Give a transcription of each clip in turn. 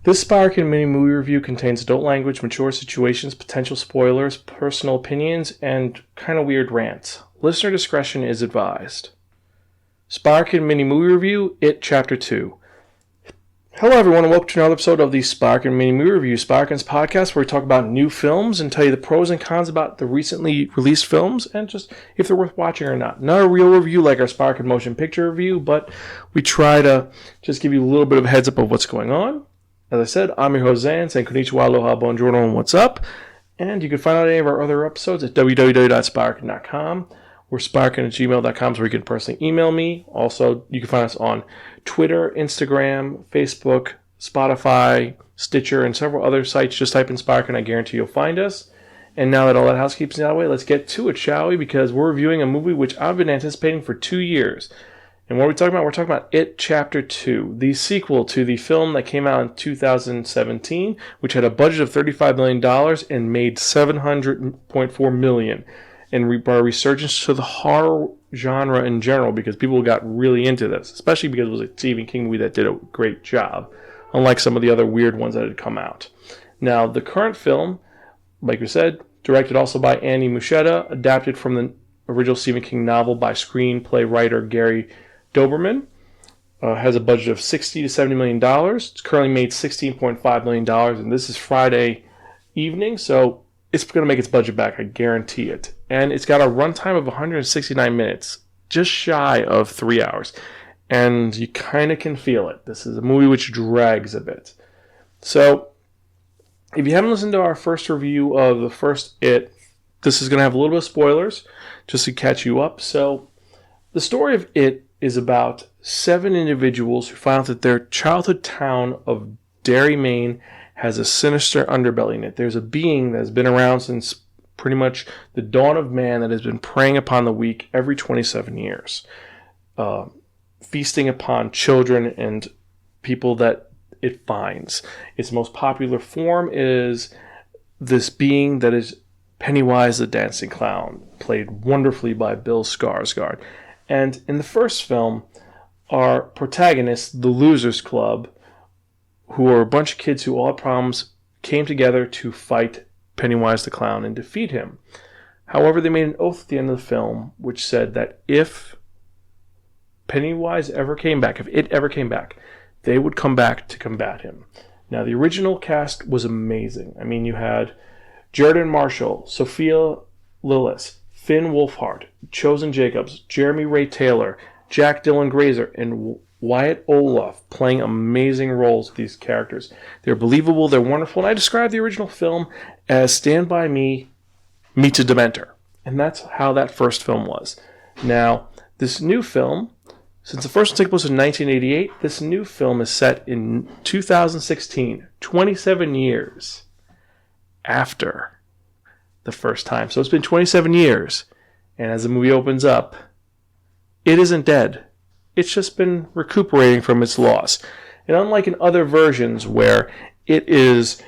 This Spiraken mini movie review contains adult language, mature situations, potential spoilers, personal opinions, and kind of weird rants. Listener discretion is advised. Spiraken mini movie review, It Chapter 2. Hello everyone and welcome to another episode of the Spiraken mini movie review, Spiraken's podcast where we talk about new films and tell you the pros and cons about the recently released films and just if they're worth watching or not. Not a real review like our Spiraken motion picture review, but we try to just give you a little bit of a heads up of what's going on. As I said, I'm your host Xan, saying konnichiwa, aloha, bonjour, and what's up. And you can find out any of our other episodes at www.spiraken.com or spiraken@gmail.com is where you can personally email me. Also, you can find us on Twitter, Instagram, Facebook, Spotify, Stitcher, and several other sites. Just type in Spiraken, I guarantee you'll find us. And now that all that housekeeping's out of the way, let's get to it, shall we? Because we're reviewing a movie which I've been anticipating for 2 years. And what are we talking about? We're talking about It Chapter 2, the sequel to the film that came out in 2017, which had a budget of $35 million and made $700.4 million. And brought a resurgence to the horror genre in general because people got really into this, especially because it was a Stephen King movie that did a great job, unlike some of the other weird ones that had come out. Now, the current film, like we said, directed also by Andy Muscietti, adapted from the original Stephen King novel by screenplay writer Gary Doberman, has a budget of $60 to $70 million. It's currently made $16.5 million, and this is Friday evening, so it's going to make its budget back, I guarantee it. And it's got a runtime of 169 minutes, just shy of 3 hours. And you kind of can feel it. This is a movie which drags a bit. So, if you haven't listened to our first review of the first It, this is going to have a little bit of spoilers, just to catch you up. So, the story of It is about 7 individuals who find out that their childhood town of Derry, Maine, has a sinister underbelly in it. There's a being that has been around since pretty much the dawn of man that has been preying upon the weak every 27 years, feasting upon children and people that it finds. Its most popular form is this being that is Pennywise the Dancing Clown, played wonderfully by Bill Skarsgård. And in the first film, our protagonists, the Losers Club, who are a bunch of kids who all had problems, came together to fight Pennywise the Clown and defeat him. However, they made an oath at the end of the film which said that if Pennywise ever came back, if it ever came back, they would come back to combat him. Now, the original cast was amazing. I mean, you had Jordan Marshall, Sophia Lillis, Finn Wolfhard, Chosen Jacobs, Jeremy Ray Taylor, Jack Dylan Grazer, and Wyatt Olaf playing amazing roles with these characters. They're believable, they're wonderful, and I describe the original film as Stand By Me meets a Dementor. And that's how that first film was. Now, this new film, since the first one took place in 1988, this new film is set in 2016, 27 years after the first time. So it's been 27 years, and as the movie opens up, it isn't dead. It's just been recuperating from its loss. And unlike in other versions where it is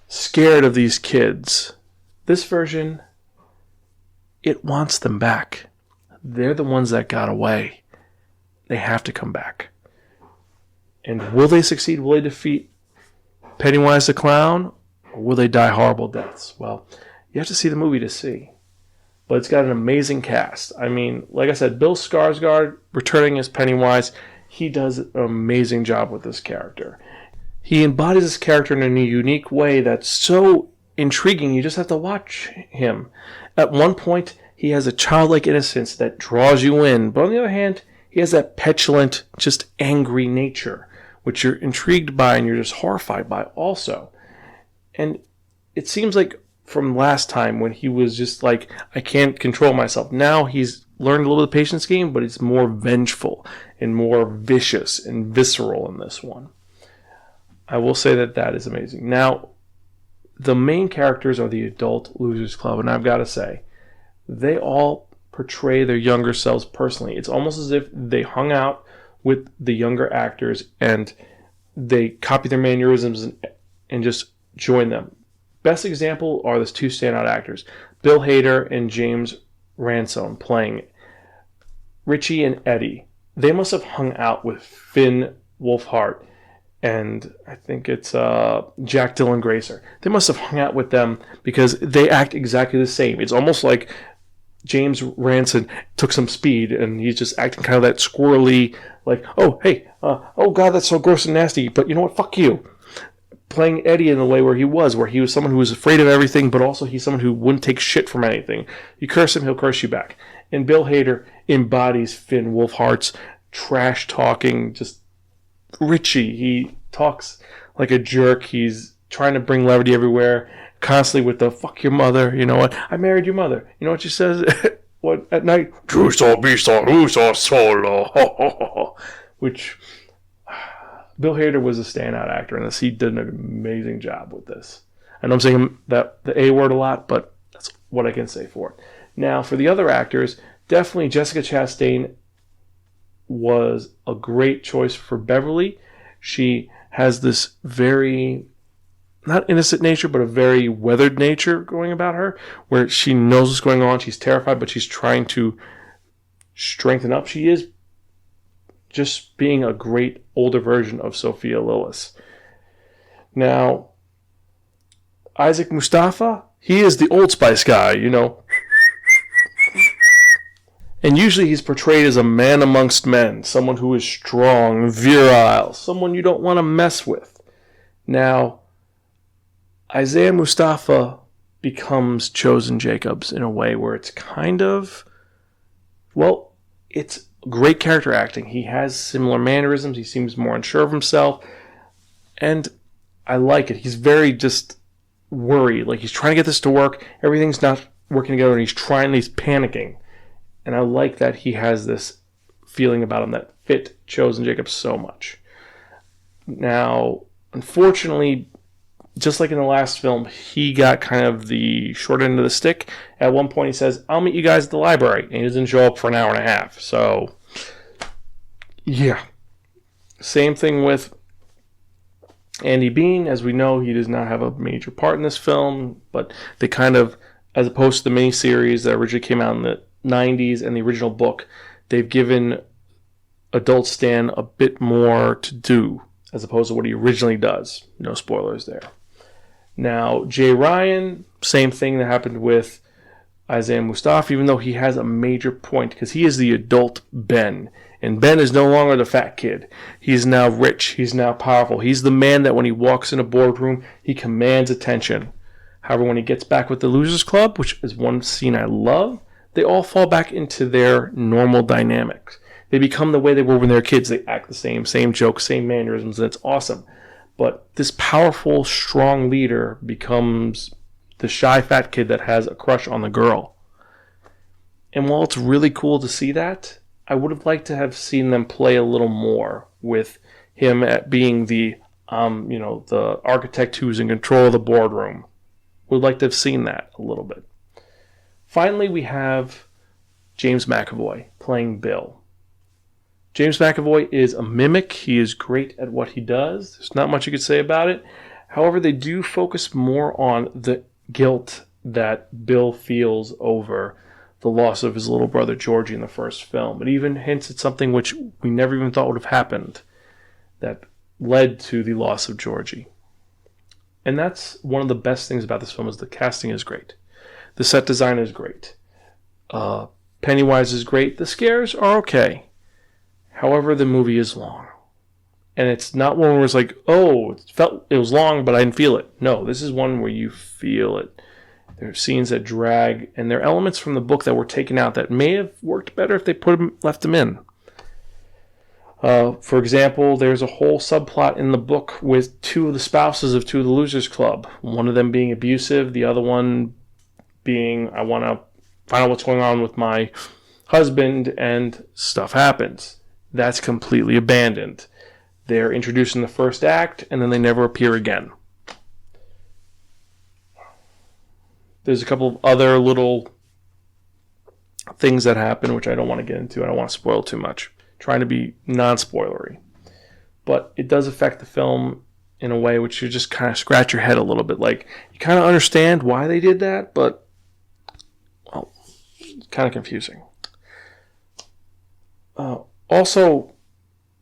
scared of these kids, this version, it wants them back. They're the ones that got away. They have to come back. And will they succeed? Will they defeat Pennywise the Clown? Or will they die horrible deaths? Well, you have to see the movie to see. But it's got an amazing cast. I mean, like I said, Bill Skarsgård returning as Pennywise, he does an amazing job with this character. He embodies this character in a unique way that's so intriguing, you just have to watch him. At one point, he has a childlike innocence that draws you in, but on the other hand, he has that petulant, just angry nature, which you're intrigued by and you're just horrified by also. And it seems like from last time when he was just like, I can't control myself. Now he's learned a little bit of the patience game, but it's more vengeful and more vicious and visceral in this one. I will say that that is amazing. Now, the main characters are the adult Losers Club, and I've got to say, they all portray their younger selves personally. It's almost as if they hung out with the younger actors and they copy their mannerisms and just join them. Best example are those 2 standout actors, Bill Hader and James Ransone, playing Richie and Eddie. They must have hung out with Finn Wolfhard and I think it's Jack Dylan Grazer. They must have hung out with them because they act exactly the same. It's almost like James Ransone took some speed and he's just acting kind of that squirrely, like, oh, hey, oh God, that's so gross and nasty, but you know what, fuck you. Playing Eddie in the way where he was someone who was afraid of everything, but also he's someone who wouldn't take shit from anything. You curse him, he'll curse you back. And Bill Hader embodies Finn Wolfhard's trash-talking, just Richie. He talks like a jerk. He's trying to bring levity everywhere, constantly with the fuck your mother. You know what? I married your mother. You know what she says? What at night? Which Bill Hader was a standout actor in this. He did an amazing job with this. I know I'm saying the A word a lot, but that's what I can say for it. Now, for the other actors, definitely Jessica Chastain was a great choice for Beverly. She has this very, not innocent nature, but a very weathered nature going about her, where she knows what's going on. She's terrified, but she's trying to strengthen up. She is just being a great older version of Sophia Lillis. Now, Isaac Mustafa, he is the Old Spice guy, you know. And usually he's portrayed as a man amongst men, someone who is strong, virile, someone you don't want to mess with. Now, Isaiah Mustafa becomes Chosen Jacobs in a way where it's kind of, well, it's great character acting. He has similar mannerisms. He seems more unsure of himself. And I like it. He's very just worried. Like he's trying to get this to work. Everything's not working together and he's panicking. And I like that he has this feeling about him that fit Chosen Jacobs so much. Now, unfortunately, just like in the last film, he got kind of the short end of the stick. At one point he says, I'll meet you guys at the library. And he doesn't show up for an hour and a half. So, yeah. Same thing with Andy Bean. As we know, he does not have a major part in this film. But they kind of, as opposed to the miniseries that originally came out in the 90s and the original book, they've given adult Stan a bit more to do as opposed to what he originally does. No spoilers there. Now, Jay Ryan, same thing that happened with Isaiah Mustafa, even though he has a major point because he is the adult Ben. And Ben is no longer the fat kid. He's now rich. He's now powerful. He's the man that when he walks in a boardroom, he commands attention. However, when he gets back with the Losers Club, which is one scene I love, they all fall back into their normal dynamics. They become the way they were when they were kids. They act the same jokes, same mannerisms, and it's awesome. But this powerful, strong leader becomes the shy fat kid that has a crush on the girl. And while it's really cool to see that, I would have liked to have seen them play a little more with him at being the architect who's in control of the boardroom. Would like to have seen that a little bit. Finally, we have James McAvoy playing Bill. James McAvoy is a mimic. He is great at what he does. There's not much you could say about it. However, they do focus more on the guilt that Bill feels over the loss of his little brother Georgie in the first film. It even hints at something which we never even thought would have happened that led to the loss of Georgie. And that's one of the best things about this film is the casting is great. The set design is great. Pennywise is great. The scares are okay. However, the movie is long. And it's not one where it's like, oh, it was long, but I didn't feel it. No, this is one where you feel it. There are scenes that drag, and there are elements from the book that were taken out that may have worked better if they left them in. For example, there's a whole subplot in the book with two of the spouses of two of the Losers Club. One of them being abusive, the other one being, I want to find out what's going on with my husband, and stuff happens. That's completely abandoned. They're introduced in the first act, and then they never appear again. There's a couple of other little things that happen, which I don't want to get into. I don't want to spoil too much. Trying to be non-spoilery. But it does affect the film in a way which you just kind of scratch your head a little bit. Like, you kind of understand why they did that, but, well, it's kind of confusing. Also,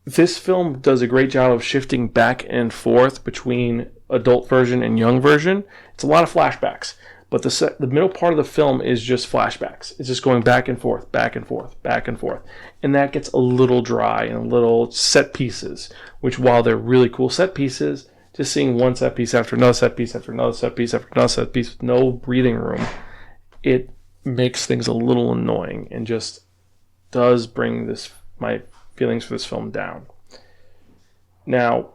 this film does a great job of shifting back and forth between adult version and young version. It's a lot of flashbacks, but the middle part of the film is just flashbacks. It's just going back and forth, back and forth, back and forth. And that gets a little dry and a little set pieces, which while they're really cool set pieces, just seeing one set piece after another set piece after another set piece after another set piece with no breathing room, it makes things a little annoying and just does bring my feelings for this film down. Now,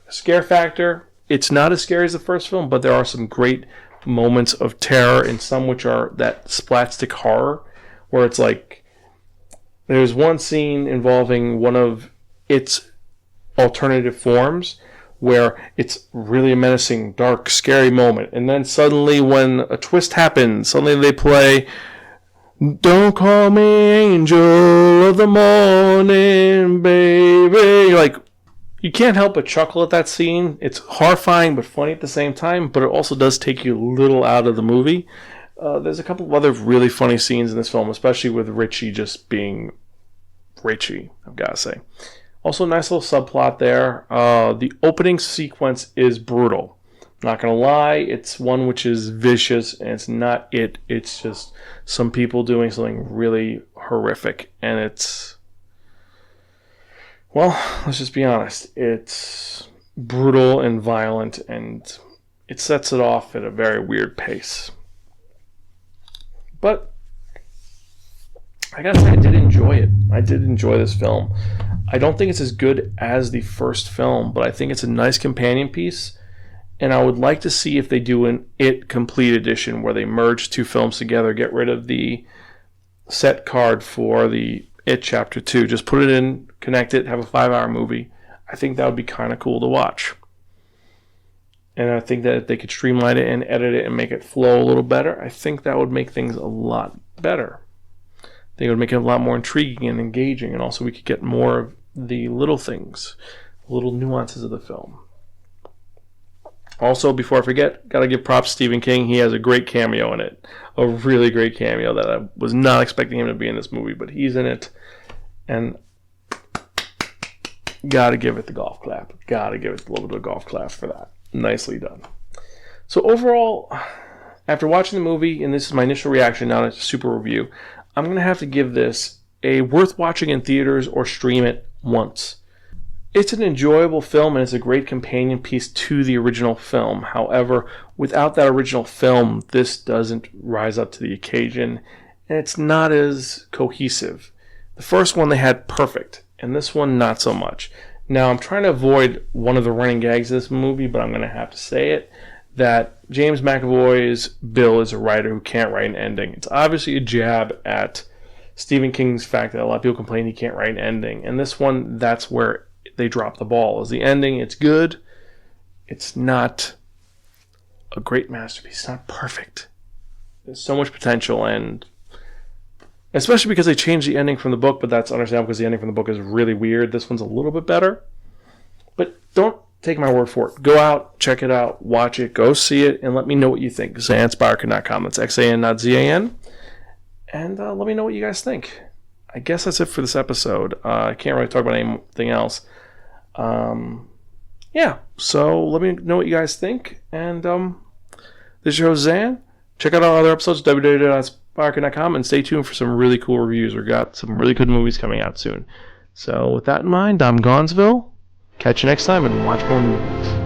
scare factor, it's not as scary as the first film, but there are some great moments of terror, and some which are that splatstick horror, where it's like, there's one scene involving one of its alternative forms, where it's really a menacing, dark, scary moment, and then suddenly when a twist happens, suddenly they play "Don't Call Me Angel of the Morning, Baby." Like, you can't help but chuckle at that scene. It's horrifying but funny at the same time, but it also does take you a little out of the movie. There's a couple of other really funny scenes in this film, especially with Richie just being Richie, I've got to say. Also, nice little subplot there. The opening sequence is brutal. Not going to lie, it's one which is vicious, and it's not it. It's just some people doing something really horrific, and it's... well, let's just be honest. It's brutal and violent, and it sets it off at a very weird pace. But I gotta say, I did enjoy it. I did enjoy this film. I don't think it's as good as the first film, but I think it's a nice companion piece, and I would like to see if they do an It Complete Edition where they merge two films together, get rid of the set card for the It Chapter 2, just put it in, connect it, have a 5-hour movie. I think that would be kind of cool to watch. And I think that if they could streamline it and edit it and make it flow a little better, I think that would make things a lot better. I think it would make it a lot more intriguing and engaging, and also we could get more of the little things, little nuances of the film. Also, before I forget, gotta give props to Stephen King. He has a great cameo in it. A really great cameo that I was not expecting him to be in this movie, but he's in it. And gotta give it the golf clap. Gotta give it a little bit of a golf clap for that. Nicely done. So overall, after watching the movie, and this is my initial reaction, not a super review, I'm going to have to give this a worth watching in theaters or stream it once. It's an enjoyable film, and it's a great companion piece to the original film. However, without that original film, this doesn't rise up to the occasion, and it's not as cohesive. The first one they had perfect, and this one not so much. Now, I'm trying to avoid one of the running gags of this movie, but I'm going to have to say it, that James McAvoy's Bill is a writer who can't write an ending. It's obviously a jab at Stephen King's fact that a lot of people complain he can't write an ending. And this one, that's where they drop the ball. Is the ending, it's good. It's not a great masterpiece. It's not perfect. There's so much potential, and especially because they changed the ending from the book, but that's understandable because the ending from the book is really weird. This one's a little bit better. But don't take my word for it. Go out, check it out, watch it, go see it, and let me know what you think. XanSpiraken.com. That's XAN, not ZAN. And let me know what you guys think. I guess that's it for this episode. I can't really talk about anything else. Yeah, so let me know what you guys think. And this is your host, Zan. Check out our other episodes, www.spiraken.com, and stay tuned for some really cool reviews. We've got some really good movies coming out soon. So with that in mind, I'm Gonzville. Catch you next time and watch more movies.